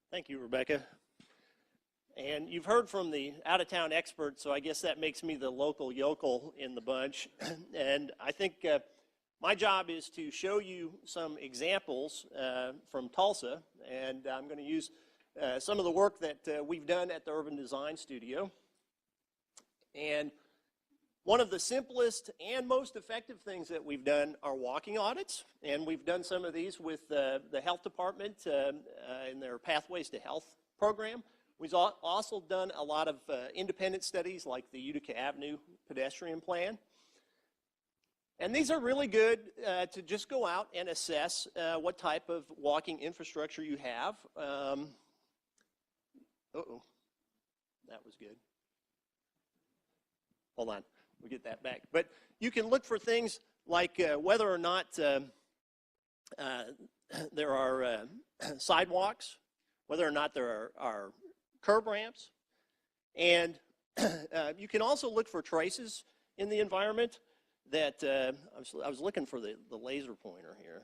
Thank you, Rebecca. And you've heard from the out-of-town expert, so I guess that makes me the local yokel in the bunch. And I think my job is to show you some examples from Tulsa, and I'm going to use some of the work that we've done at the Urban Design Studio. And one of the simplest and most effective things that we've done are walking audits, and we've done some of these with the health department in their Pathways to Health program. We've also done a lot of independent studies like the Utica Avenue Pedestrian Plan. And these are really good to just go out and assess what type of walking infrastructure you have. Uh-oh, that was good. Hold on, we'll get that back. But you can look for things like whether or not there are sidewalks, whether or not there are curb ramps, and you can also look for traces in the environment that, I was looking for the laser pointer here.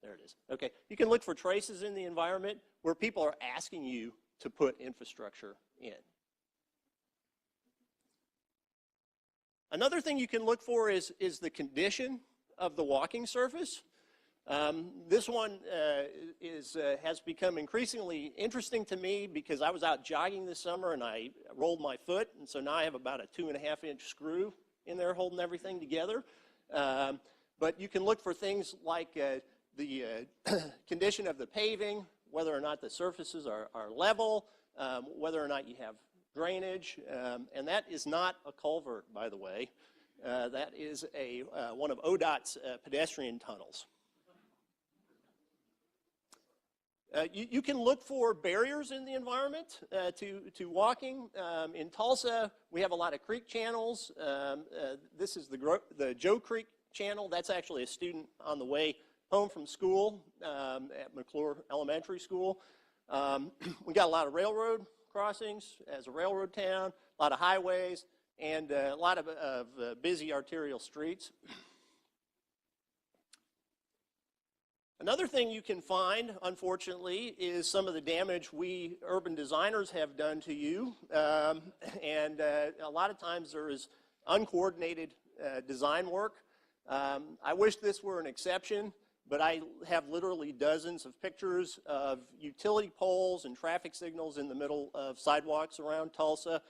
There it is. Okay, you can look for traces in the environment where people are asking you to put infrastructure in. Another thing you can look for is the condition of the walking surface. This one has become increasingly interesting to me because I was out jogging this summer and I rolled my foot, and so now I have about a 2.5-inch screw in there holding everything together. But you can look for things like the condition of the paving, whether or not the surfaces are level, whether or not you have drainage, and that is not a culvert, by the way. That is one of ODOT's pedestrian tunnels. You can look for barriers in the environment to walking. In Tulsa, we have a lot of creek channels. This is the Joe Creek channel. That's actually a student on the way home from school at McClure Elementary School. We got a lot of railroad crossings as a railroad town, a lot of highways, and a lot of busy arterial streets. Another thing you can find, unfortunately, is some of the damage we urban designers have done to you. And a lot of times there is uncoordinated design work. I wish this were an exception, but I have literally dozens of pictures of utility poles and traffic signals in the middle of sidewalks around Tulsa.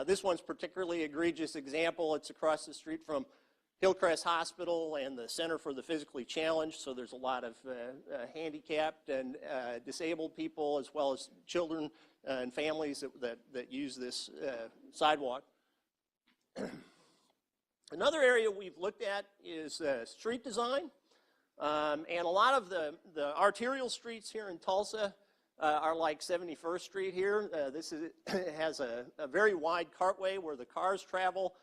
This one's particularly egregious example. It's across the street from Hillcrest Hospital and the Center for the Physically Challenged, so there's a lot of handicapped and disabled people, as well as children and families that use this sidewalk. Another area we've looked at is street design. And a lot of the arterial streets here in Tulsa are like 71st Street here. This has a very wide cartway where the cars travel.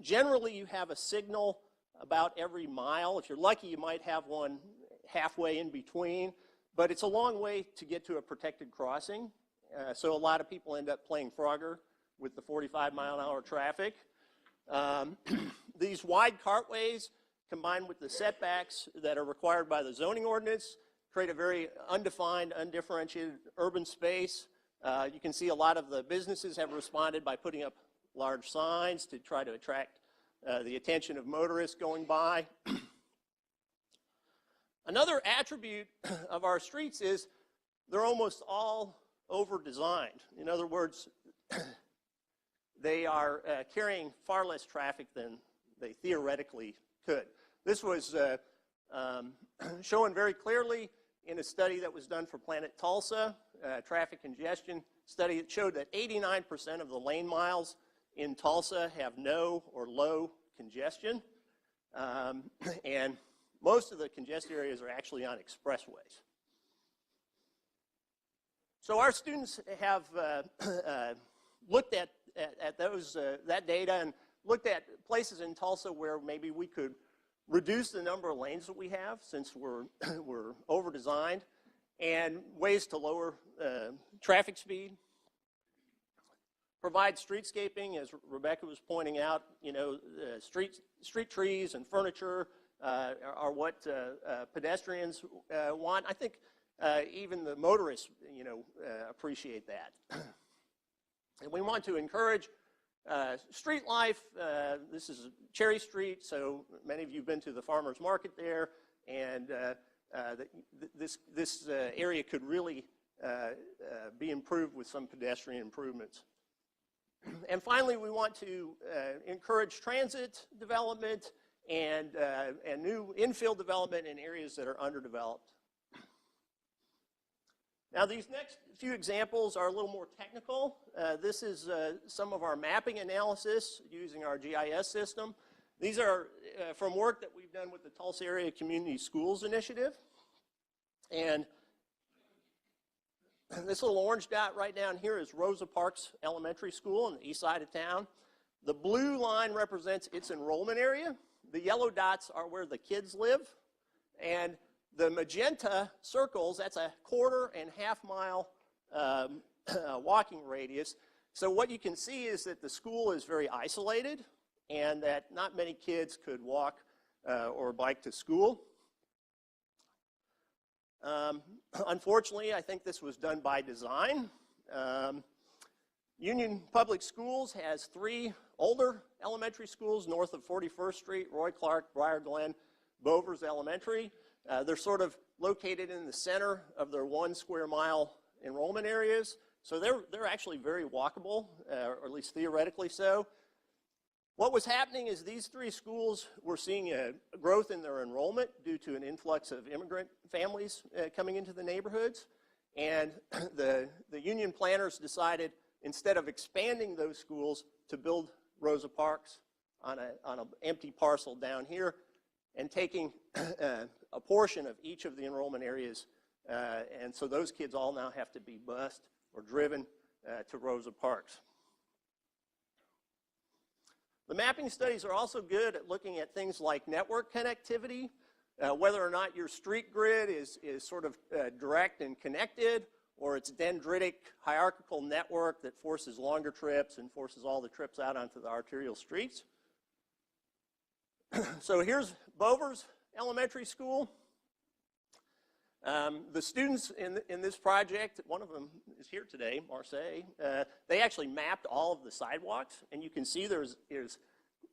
Generally, you have a signal about every mile. If you're lucky, you might have one halfway in between, but it's a long way to get to a protected crossing. So a lot of people end up playing Frogger with the 45-mile-an-hour traffic. These wide cartways, combined with the setbacks that are required by the zoning ordinance, create a very undefined, undifferentiated urban space. You can see a lot of the businesses have responded by putting up large signs to try to attract the attention of motorists going by. Another attribute of our streets is they're almost all over-designed. In other words, they are carrying far less traffic than they theoretically could. This was shown very clearly in a study that was done for Planet Tulsa, traffic congestion study. It showed that 89% of the lane miles in Tulsa have no or low congestion, and most of the congested areas are actually on expressways. So our students have looked at that data and looked at places in Tulsa where maybe we could reduce the number of lanes that we have since we're over-designed, and ways to lower traffic speed. Provide streetscaping, as Rebecca was pointing out. You know, street trees and furniture are what pedestrians want. I think even the motorists, appreciate that. And we want to encourage street life. This is Cherry Street, so many of you have been to the farmer's market there, and this area could really be improved with some pedestrian improvements. And finally, we want to encourage transit development and new infill development in areas that are underdeveloped. Now, these next few examples are a little more technical. This is some of our mapping analysis using our GIS system. These are from work that we've done with the Tulsa Area Community Schools Initiative. And this little orange dot right down here is Rosa Parks Elementary School on the east side of town. The blue line represents its enrollment area. The yellow dots are where the kids live. And the magenta circles, that's a 1/4 and 1/2 mile walking radius. So what you can see is that the school is very isolated and that not many kids could walk or bike to school. Unfortunately, I think this was done by design. Union Public Schools has 3 older elementary schools north of 41st Street, Roy Clark, Briar Glen, Bovers Elementary. They're sort of located in the center of their 1 square mile enrollment areas. So they're actually very walkable, or at least theoretically so. What was happening is these 3 schools were seeing a growth in their enrollment due to an influx of immigrant families coming into the neighborhoods. And the union planners decided, instead of expanding those schools, to build Rosa Parks on an empty parcel down here and taking a portion of each of the enrollment areas. And so those kids all now have to be bused or driven to Rosa Parks. The mapping studies are also good at looking at things like network connectivity, whether or not your street grid is sort of direct and connected, or it's a dendritic hierarchical network that forces longer trips and forces all the trips out onto the arterial streets. So here's Bovers Elementary School. The students in this project, one of them is here today, Marseille, they actually mapped all of the sidewalks, and you can see there's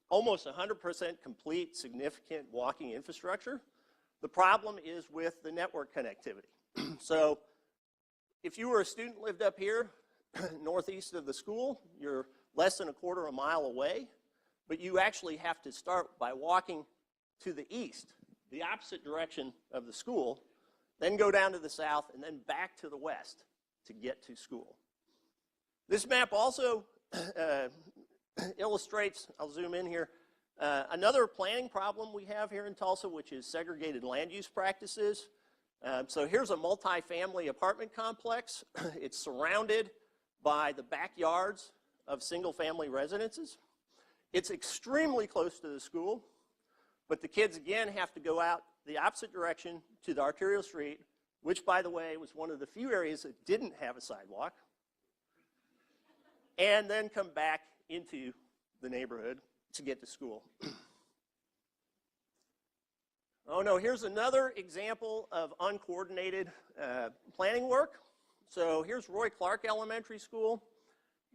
almost 100% complete significant walking infrastructure. The problem is with the network connectivity. So if you were a student who lived up here, northeast of the school, you're less than 1/4 mile away, but you actually have to start by walking to the east, the opposite direction of the school, then go down to the south, and then back to the west to get to school. This map also illustrates, I'll zoom in here, another planning problem we have here in Tulsa, which is segregated land use practices. So here's a multi-family apartment complex. It's surrounded by the backyards of single-family residences. It's extremely close to the school, but the kids, again, have to go out the opposite direction to the arterial street, which, by the way, was one of the few areas that didn't have a sidewalk, and then come back into the neighborhood to get to school. Oh no, here's another example of uncoordinated planning work. So here's Roy Clark Elementary School.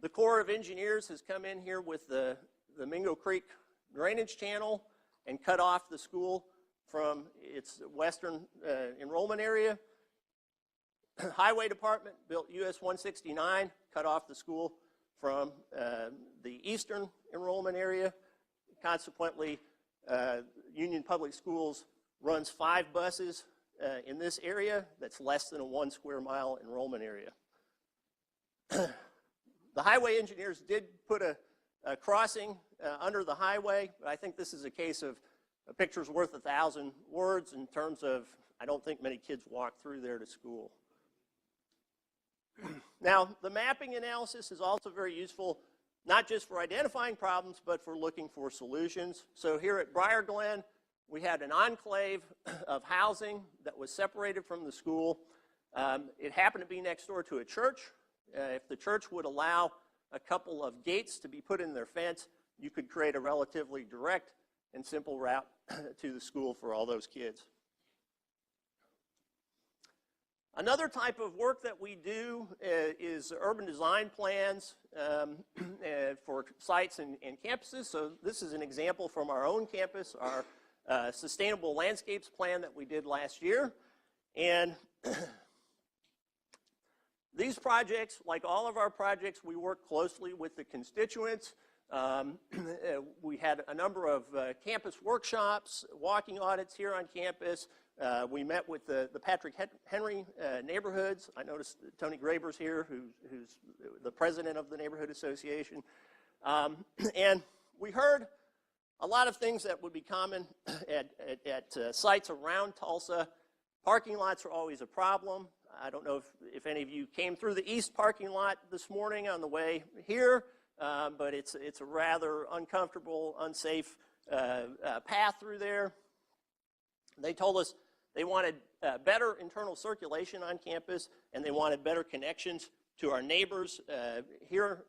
The Corps of Engineers has come in here with the Mingo Creek drainage channel and cut off the school from its western enrollment area. Highway Department built US 169, cut off the school from the eastern enrollment area. Consequently, Union Public Schools runs 5 buses in this area that's less than a 1 square mile enrollment area. The highway engineers did put a crossing under the highway, but I think this is a case of a picture's worth 1,000 words in terms of, I don't think many kids walk through there to school. Now, the mapping analysis is also very useful, not just for identifying problems, but for looking for solutions. So here at Briar Glen, we had an enclave of housing that was separated from the school. It happened to be next door to a church. If the church would allow a couple of gates to be put in their fence, you could create a relatively direct and simple route to the school for all those kids. Another type of work that we do is urban design plans for sites and campuses. So this is an example from our own campus, our sustainable landscapes plan that we did last year. And these projects, like all of our projects, we work closely with the constituents. We had a number of campus workshops, walking audits here on campus. We met with the Patrick Henry neighborhoods. I noticed Tony Graber's here, who's the president of the Neighborhood Association. And we heard a lot of things that would be common at sites around Tulsa. Parking lots are always a problem. I don't know if any of you came through the east parking lot this morning on the way here, but it's a rather uncomfortable, unsafe path through there. They told us they wanted better internal circulation on campus, and they wanted better connections to our neighbors here,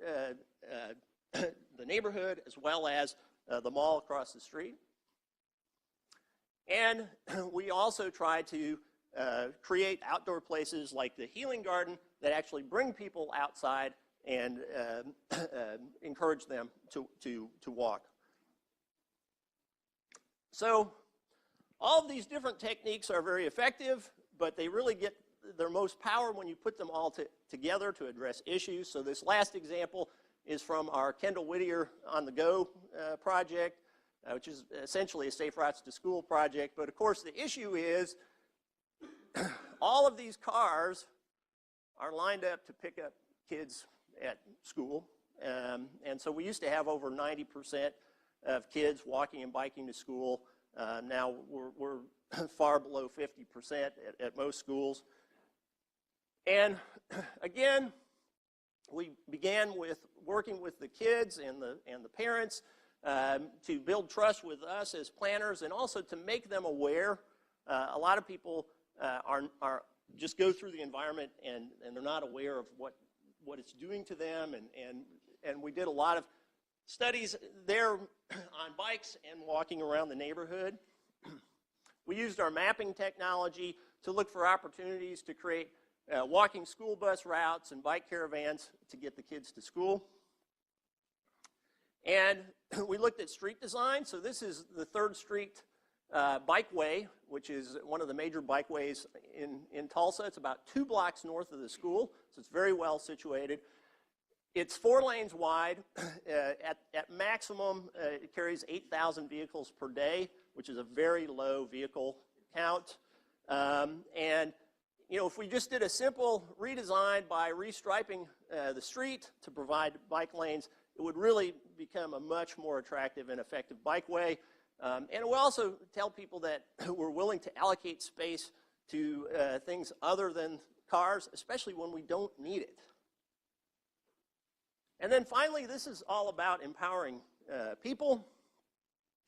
the neighborhood, as well as the mall across the street. And we also tried to create outdoor places like the Healing Garden that actually bring people outside and encourage them to walk. So all of these different techniques are very effective, but they really get their most power when you put them all together to address issues. So this last example is from our Kendall Whittier On the Go project, which is essentially a Safe Routes to School project. But of course the issue is all of these cars are lined up to pick up kids at school. And so we used to have over 90% of kids walking and biking to school. Now we're far below 50% at most schools. And again, we began with working with the kids and the parents to build trust with us as planners, and also to make them aware. A lot of people are just go through the environment and they're not aware of what it's doing to them, and we did a lot of studies there on bikes and walking around the neighborhood. We used our mapping technology to look for opportunities to create walking school bus routes and bike caravans to get the kids to school. And we looked at street design. So this is the 3rd Street Bikeway, which is one of the major bikeways in Tulsa. It's about 2 blocks north of the school, so it's very well situated. It's 4 lanes wide. At maximum, it carries 8,000 vehicles per day, which is a very low vehicle count. And you know, if we just did a simple redesign by restriping the street to provide bike lanes, it would really become a much more attractive and effective bikeway. And it will also tell people that we're willing to allocate space to things other than cars, especially when we don't need it. And then finally, this is all about empowering people.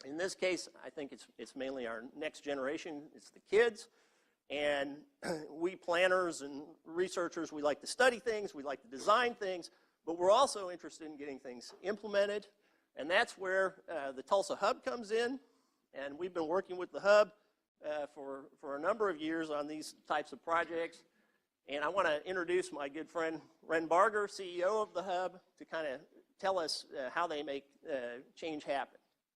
In this case, I think it's mainly our next generation. It's the kids. And we planners and researchers, we like to study things, we like to design things, but we're also interested in getting things implemented. And that's where the Tulsa Hub comes in. And we've been working with the Hub for a number of years on these types of projects. And I want to introduce my good friend Ren Barger, CEO of the Hub, to kind of tell us how they make change happen.